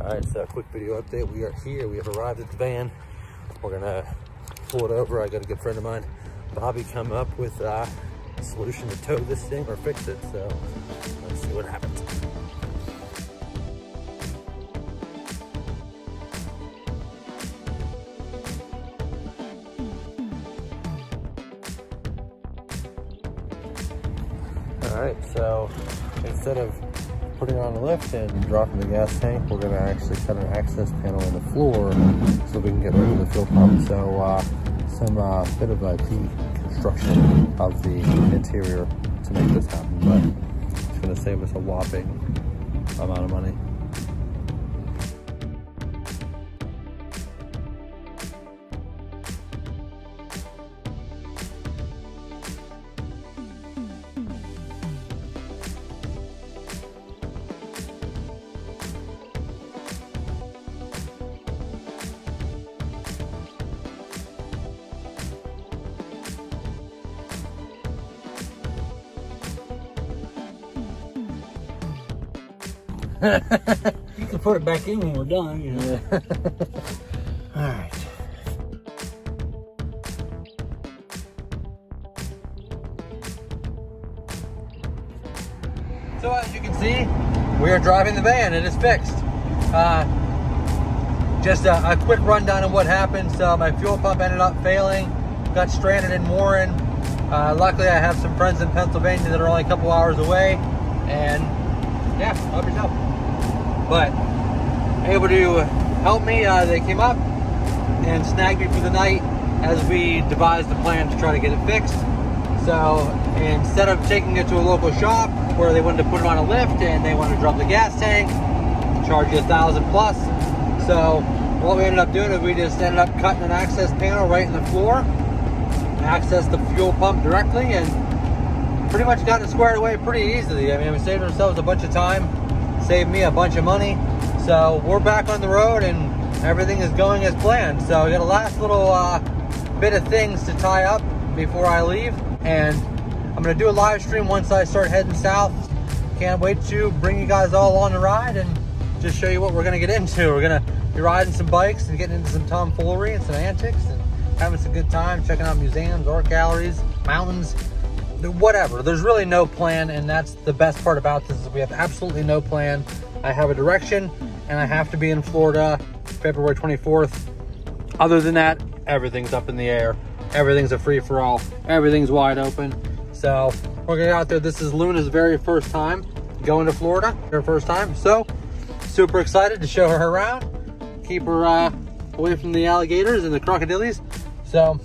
Alright, so quick video update. We are here. We have arrived at the van. We're gonna pull it over. I got a good friend of mine, Bobby, come up with a solution to tow this thing or fix it. So let's see what happens. Alright, so instead of putting it on the lift and dropping the gas tank, we're going to actually cut an access panel in the floor so we can get rid of the fuel pump. So some bit of a deconstruction of the interior to make this happen, but it's going to save us a whopping amount of money. You can put it back in when we're done, you know. Yeah. All right. So as you can see, we are driving the van. It is fixed. Just a quick rundown of what happened. So my fuel pump ended up failing, got stranded in Warren. Luckily I have some friends in Pennsylvania that are only a couple hours away, and yeah, help yourself. But able to help me. They came up and snagged me for the night as we devised the plan to try to get it fixed. So instead of taking it to a local shop where they wanted to put it on a lift and they wanted to drop the gas tank, charge you $1,000 plus. So what we ended up doing is we just ended up cutting an access panel right in the floor, accessed the fuel pump directly, and pretty much got it squared away pretty easily. I mean, we saved ourselves a bunch of time, saved me a bunch of money. So we're back on the road and everything is going as planned. So we got a last little bit of things to tie up before I leave, and I'm gonna do a live stream once I start heading south. Can't wait to bring you guys all on the ride and just show you what we're gonna get into. We're gonna be riding some bikes and getting into some tomfoolery and some antics and having some good time, checking out museums, art galleries, mountains, whatever. There's really no plan, and that's the best part about this, is we have absolutely no plan. I have a direction and I have to be in Florida February 24th. Other than that, everything's up in the air. Everything's a free-for-all. Everything's wide open. So we're gonna get out there. This is Luna's very first time going to Florida, her first time. So super excited to show her around, keep her away from the alligators and the crocodiles. So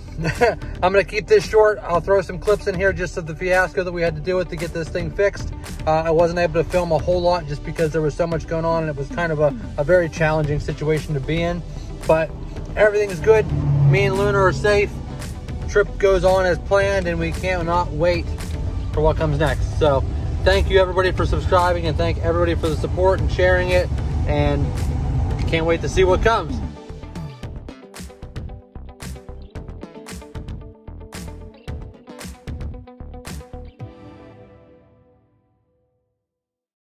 I'm gonna keep this short. I'll throw some clips in here just of the fiasco that we had to deal with to get this thing fixed. I wasn't able to film a whole lot just because there was so much going on and it was kind of a very challenging situation to be in, but everything is good. Me and Luna are safe. Trip goes on as planned and we cannot wait for what comes next. So thank you everybody for subscribing, and thank everybody for the support and sharing it, and can't wait to see what comes.